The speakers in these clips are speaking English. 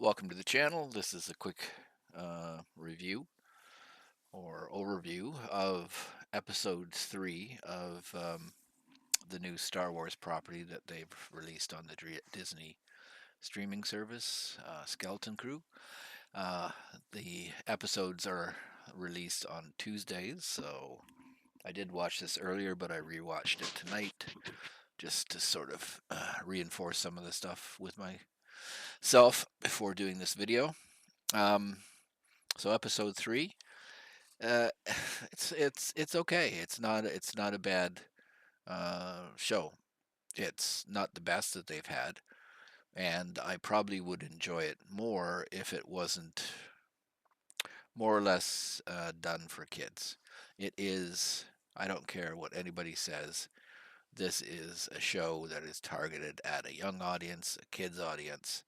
Welcome to the channel. This is a quick review or overview of episode 3 of the new Star Wars property that they've released on the Disney streaming service, Skeleton Crew. Uh, the episodes are released on Tuesdays, so I did watch this earlier, but I rewatched it tonight just to sort of reinforce some of the stuff with myself before doing this video. Um, so episode 3. Uh, it's okay. It's not a bad show. It's not the best that they've had, and I probably would enjoy it more if it wasn't more or less done for kids. It is. I don't care what anybody says. This is a show that is targeted at a young audience, a kids audience,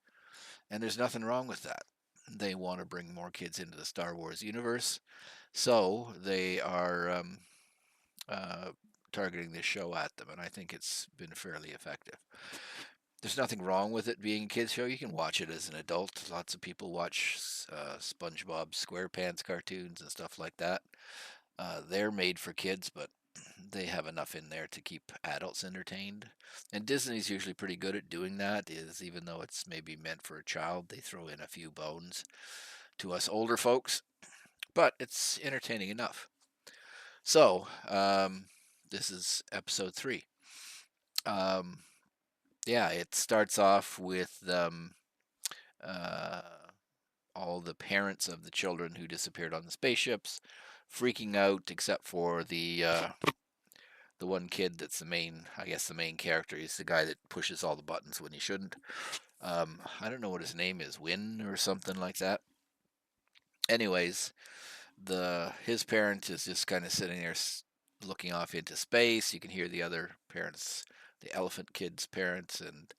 and there's nothing wrong with that. They want to bring more kids into the Star Wars universe, so they are uh, targeting this show at them, and I think it's been fairly effective. There's nothing wrong with it being a kids show. You can watch it as an adult. Lots of people watch SpongeBob SquarePants cartoons and stuff like that. They're made for kids, but they have enough in there to keep adults entertained. And Disney's usually pretty good at doing that. Is even though it's maybe meant for a child, they throw in a few bones to us older folks, but it's entertaining enough. So, this is episode 3. Um, yeah, it starts off with uh, all the parents of the children who disappeared on the spaceships freaking out, except for the one kid that's the main, I guess the main character. He's the guy that pushes all the buttons when he shouldn't. I don't know what his name is, Win or something like that. Anyways, the his parent is just kind of sitting there looking off into space. You can hear the other parents, the elephant kid's parents, and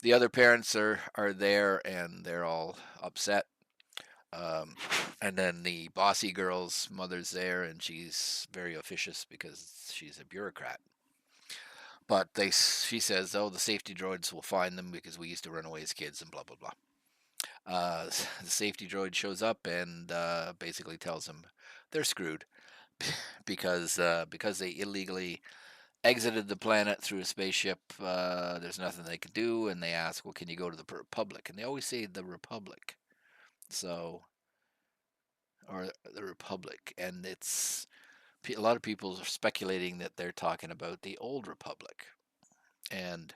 the other parents are there, and they're all upset. Um, and then the bossy girl's mother's there, and she's very officious because she's a bureaucrat. But she says, "Oh, the safety droids will find them because we used to run away as kids," and blah blah blah. The safety droid shows up and basically tells them they're screwed because they illegally exited the planet through a spaceship. There's nothing they can do, and they ask, "Well, can you go to the Republic?" And they always say the Republic, so or the Republic, and it's a lot of people are speculating that they're talking about the old Republic, and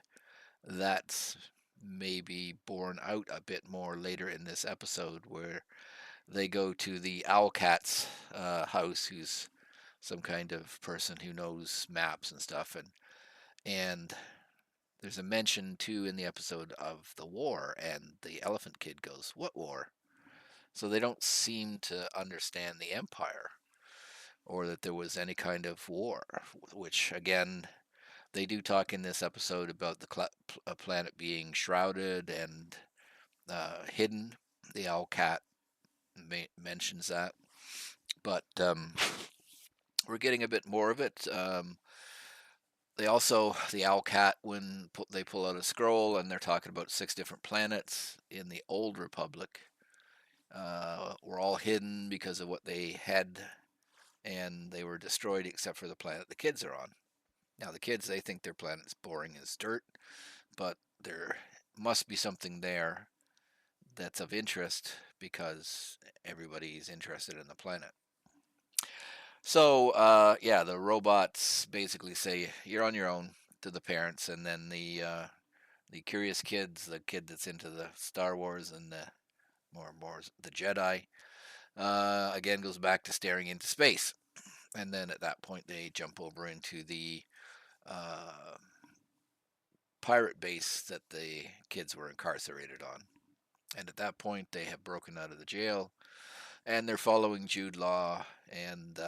that's maybe borne out a bit more later in this episode where they go to the Owlcat's house, who's some kind of person who knows maps and stuff, and there's a mention too in the episode of the war, and the elephant kid goes, "What war?" So they don't seem to understand the Empire or that there was any kind of war, which again, they do talk in this episode about the planet being shrouded and hidden. The owl cat mentions that, but we're getting a bit more of it. They also, the owl cat, when they pull out a scroll and they're talking about 6 different planets in the old Republic, were all hidden because of what they had, and they were destroyed except for the planet the kids are on. Now, the kids, they think their planet's boring as dirt, but there must be something there that's of interest because everybody's interested in the planet. So, yeah, the robots basically say you're on your own to the parents, and then the curious kids, the kid that's into the Star Wars and the more the Jedi, again goes back to staring into space, and then at that point they jump over into the uh, pirate base that the kids were incarcerated on. And at that point, they have broken out of the jail, and they're following Jude Law. And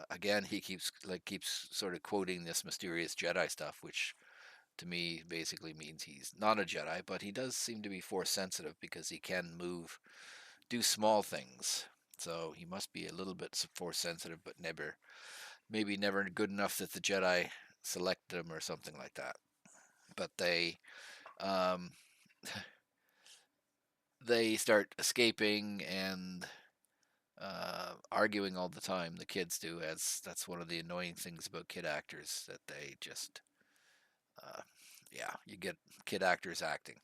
again, he keeps sort of quoting this mysterious Jedi stuff, which to me basically means he's not a Jedi, but he does seem to be force sensitive because he can move, do small things. So he must be a little bit force sensitive, but maybe never good enough that the Jedi select him or something like that. But they um, they start escaping and arguing all the time. The kids do, as that's one of the annoying things about kid actors, that they just, uh, yeah, you get kid actors acting.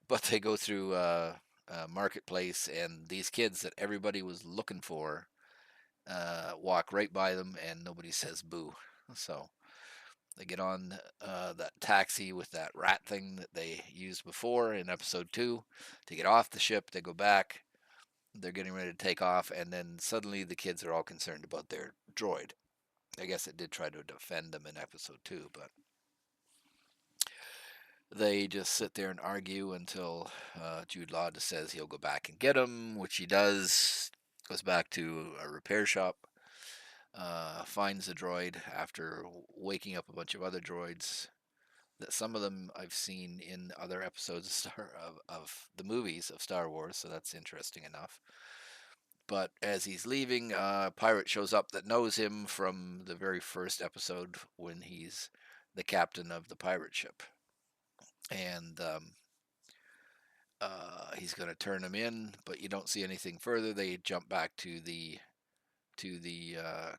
But they go through a marketplace, and these kids that everybody was looking for walk right by them, and nobody says boo. So they get on that taxi with that rat thing that they used before in episode 2 to get off the ship. They go back. They're getting ready to take off, and then suddenly the kids are all concerned about their droid. I guess it did try to defend them in episode 2, but they just sit there and argue until Jude Law just says he'll go back and get them, which he does. Goes back to a repair shop, finds the droid after waking up a bunch of other droids. That some of them I've seen in other episodes of the movies of Star Wars, so that's interesting enough. But as he's leaving, a pirate shows up that knows him from the very first episode when he's the captain of the pirate ship. And he's going to turn him in, but you don't see anything further. They jump back to the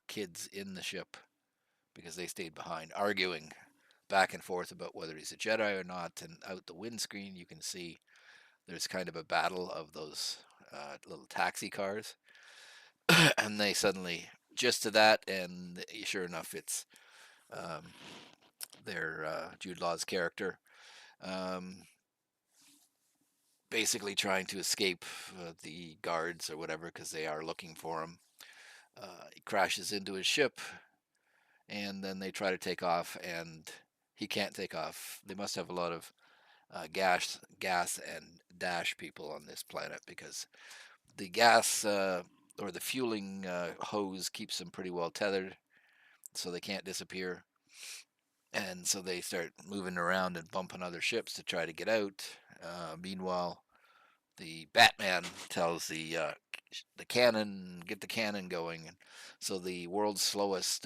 kids in the ship because they stayed behind, arguing back and forth about whether he's a Jedi or not. And out the windscreen, you can see there's kind of a battle of those little taxi cars. And they suddenly just to that, and sure enough, it's their Jude Law's character, um, basically trying to escape the guards or whatever because they are looking for him. He crashes into his ship, and then they try to take off, and he can't take off. They must have a lot of gas and dash people on this planet because the gas or the fueling hose keeps them pretty well tethered, so they can't disappear. And so they start moving around and bumping other ships to try to get out. Meanwhile, the Batman tells the cannon, get the cannon going. And so the world's slowest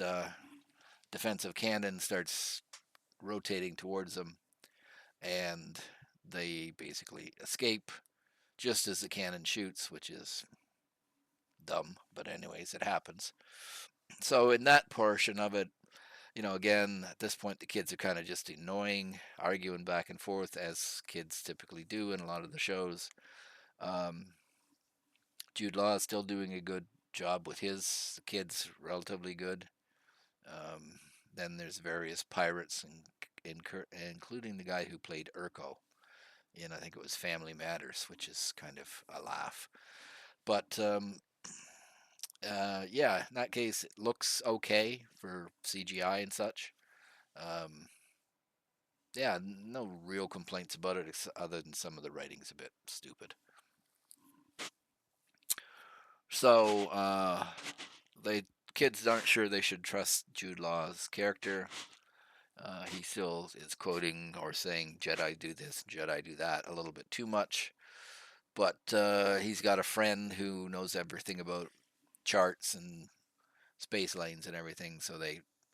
defensive cannon starts rotating towards them, and they basically escape just as the cannon shoots, which is dumb, but anyways, it happens. So in that portion of it, again, at this point, the kids are kind of just annoying, arguing back and forth as kids typically do in a lot of the shows. Um, Jude Law is still doing a good job with his kids, relatively good. Um, then there's various pirates, including the guy who played Urko in, I think it was Family Matters, which is kind of a laugh. But yeah, in that case, it looks okay for CGI and such. Um, yeah, no real complaints about it, other than some of the writing's a bit stupid. So the kids aren't sure they should trust Jude Law's character. He still is quoting or saying Jedi do this, Jedi do that a little bit too much. But he's got a friend who knows everything about charts and space lanes and everything, so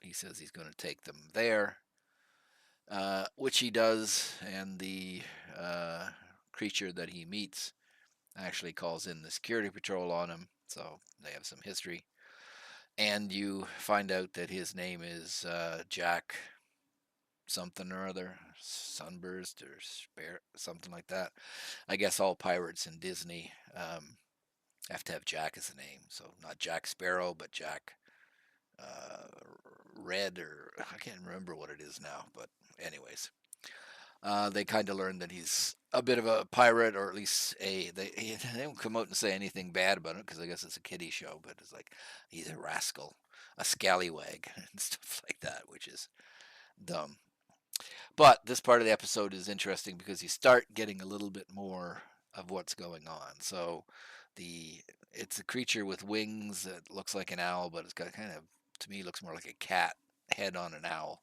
he says he's going to take them there, which he does, and the creature that he meets actually calls in the security patrol on him, so they have some history. And you find out that his name is Jack something or other, Sunburst or something like that. I guess all pirates in Disney have to have Jack as a name, so not Jack Sparrow, but Jack uh, Red, or I can't remember what it is now. But anyways, they kind of learn that he's a bit of a pirate, or at least they don't come out and say anything bad about it because I guess it's a kiddie show. But it's like he's a rascal, a scallywag, and stuff like that, which is dumb. But this part of the episode is interesting because you start getting a little bit more of what's going on. So it's a creature with wings that looks like an owl, but it's got kind of, to me, looks more like a cat head on an owl.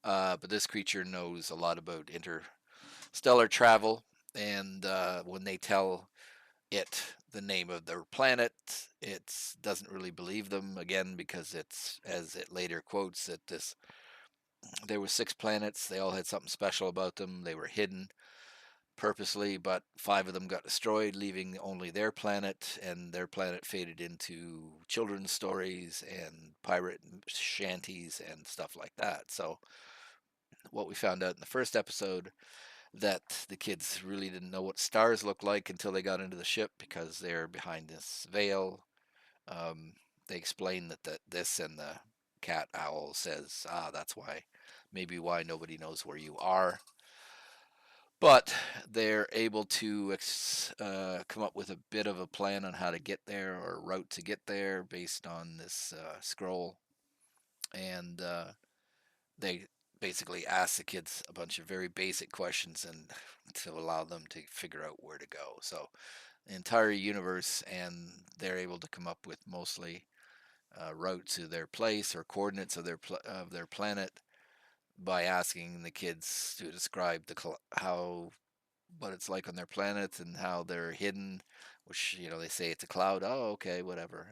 But this creature knows a lot about interstellar travel, and when they tell it the name of their planet, it doesn't really believe them again because it's, as it later quotes, that there were 6 planets. They all had something special about them. They were hidden. purposely, but 5 of them got destroyed, leaving only their planet, and their planet faded into children's stories and pirate shanties and stuff like that. So what we found out in the first episode, that the kids really didn't know what stars looked like until they got into the ship because they're behind this veil. Um, they explain that this and the cat owl says, that's why, maybe why nobody knows where you are. But they're able to come up with a bit of a plan on how to get there, or a route to get there, based on this scroll. And they basically ask the kids a bunch of very basic questions and to allow them to figure out where to go. So the entire universe, and they're able to come up with mostly routes to their place or coordinates of their planet by asking the kids to describe how what it's like on their planet and how they're hidden, which they say it's a cloud. Oh, okay, whatever.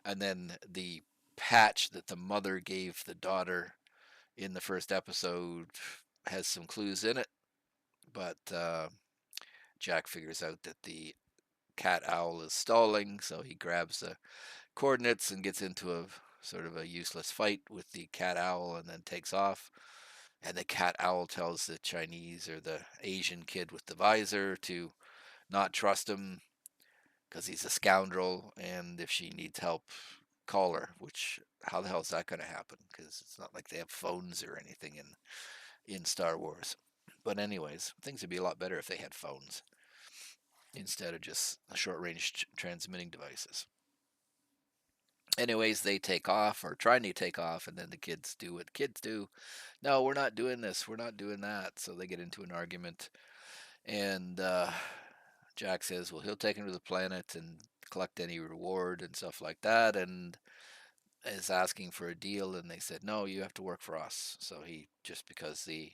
And then the patch that the mother gave the daughter in the first episode has some clues in it, but Jack figures out that the cat owl is stalling, so he grabs the coordinates and gets into a sort of a useless fight with the cat owl and then takes off. And the cat owl tells the Chinese or the Asian kid with the visor to not trust him because he's a scoundrel, and if she needs help, call her. Which, how the hell is that going to happen? Because it's not like they have phones or anything in Star Wars. But anyways, things would be a lot better if they had phones instead of just short-range transmitting devices. Anyways, they take off, or trying to take off, and then the kids do what kids do. No, we're not doing this. We're not doing that. So they get into an argument, and Jack says, well, he'll take him to the planet and collect any reward and stuff like that, and is asking for a deal. And they said, no, you have to work for us. So he, just because he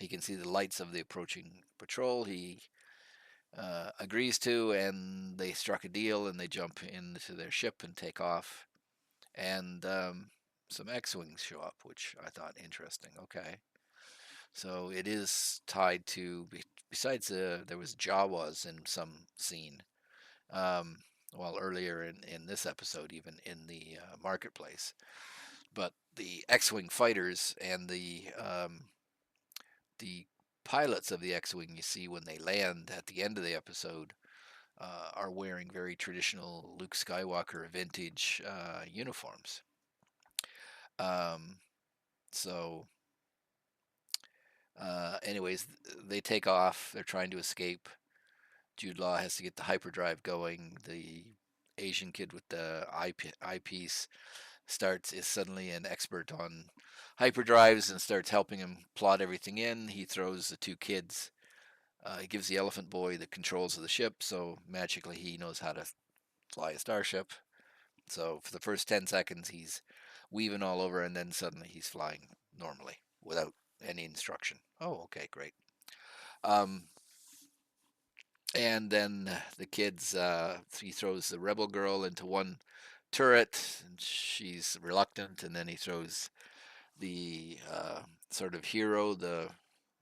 can see the lights of the approaching patrol, he agrees to, and they struck a deal, and they jump into their ship and take off. And some X-wings show up, which I thought interesting. Okay, so it is tied to. Besides, there was Jawas in some scene. Um, well, earlier in this episode, even in the marketplace. But the X-wing fighters and the pilots of the X-wing you see when they land at the end of the episode are wearing very traditional Luke Skywalker vintage uniforms. Um, so, anyways, they take off. They're trying to escape. Jude Law has to get the hyperdrive going. The Asian kid with the eyepiece is suddenly an expert on hyperdrives and starts helping him plot everything in. He throws the two kids. He gives the elephant boy the controls of the ship, so magically he knows how to fly a starship. So for the first 10 seconds, he's weaving all over, and then suddenly he's flying normally without any instruction. Oh, okay, great. Um, and then the kids, he throws the rebel girl into one turret, and she's reluctant, and then he throws the sort of hero,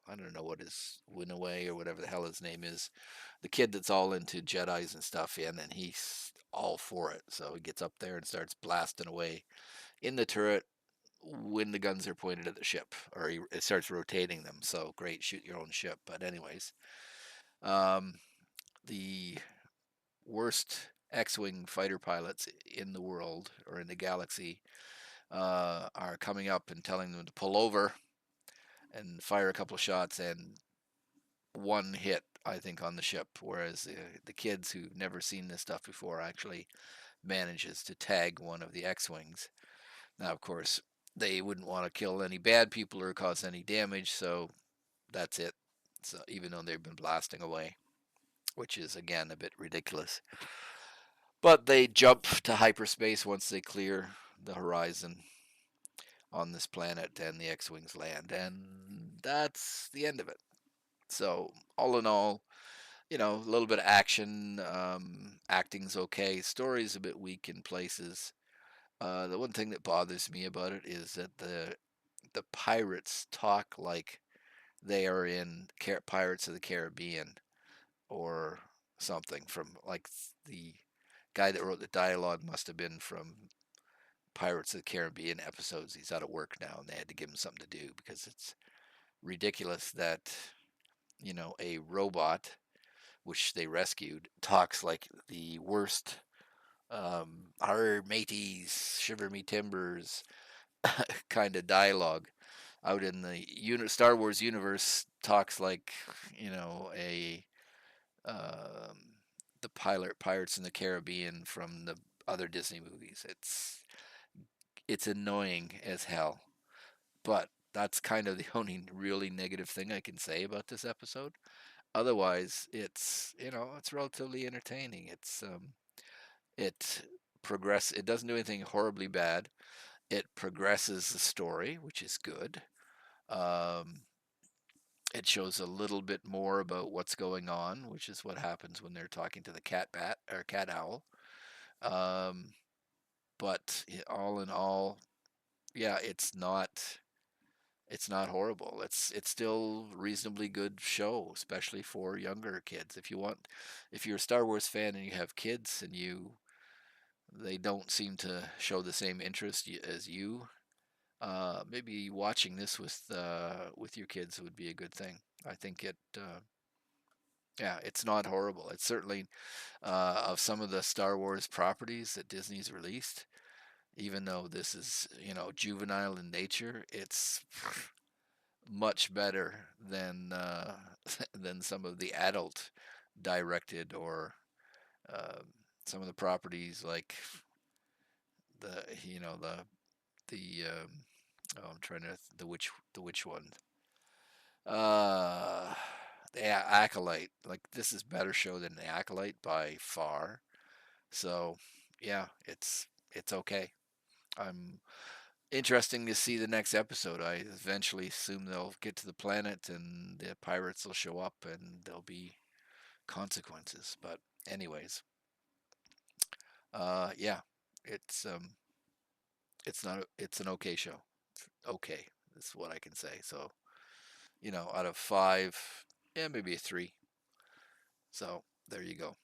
I don't know what his Winaway or whatever the hell his name is, the kid that's all into Jedi's and stuff in, and he's all for it. So he gets up there and starts blasting away in the turret when the guns are pointed at the ship, or it starts rotating them. So great, shoot your own ship. But anyways, um, the worst X-wing fighter pilots in the world or in the galaxy are coming up and telling them to pull over and fire a couple of shots, and one hit, I think, on the ship, whereas the kids who've never seen this stuff before actually manages to tag one of the X-wings. Now, of course, they wouldn't want to kill any bad people or cause any damage, so that's it. So even though they've been blasting away, which is again a bit ridiculous, but they jump to hyperspace once they clear the horizon on this planet, and the X-wings land, and that's the end of it. So all in all, a little bit of action. Acting's okay. Story's a bit weak in places. The one thing that bothers me about it is that the pirates talk like they are in Pirates of the Caribbean or something from like the guy that wrote the dialogue must have been from Pirates of the Caribbean episodes. He's out of work now, and they had to give him something to do because it's ridiculous that a robot which they rescued talks like the worst "our mateys, shiver me timbers" kind of dialogue out in the Star Wars universe. Talks like a um, the Pirates in the Caribbean from the other Disney movies. It's annoying as hell, but that's kind of the only really negative thing I can say about this episode. Otherwise, it's relatively entertaining. It it doesn't do anything horribly bad. It progresses the story, which is good. Um, it shows a little bit more about what's going on, which is what happens when they're talking to the cat bat or cat owl. Um, but all in all, yeah, it's not horrible. It's still reasonably good show, especially for younger kids. If you're a Star Wars fan and you have kids and they don't seem to show the same interest as you, maybe watching this with your kids would be a good thing. I think yeah, it's not horrible. It's certainly of some of the Star Wars properties that Disney's released. Even though this is juvenile in nature, it's much better than than some of the adult directed or um some of the properties like the oh, I'm trying to the which one uh the Acolyte. Like this is better show than the Acolyte by far. So yeah, it's okay. I'm interesting to see the next episode. I eventually assume they'll get to the planet and the pirates will show up and there'll be consequences. But anyways, yeah, it's it's not it's an okay show. Okay, that's what I can say. So out of five, yeah, maybe a three. So there you go.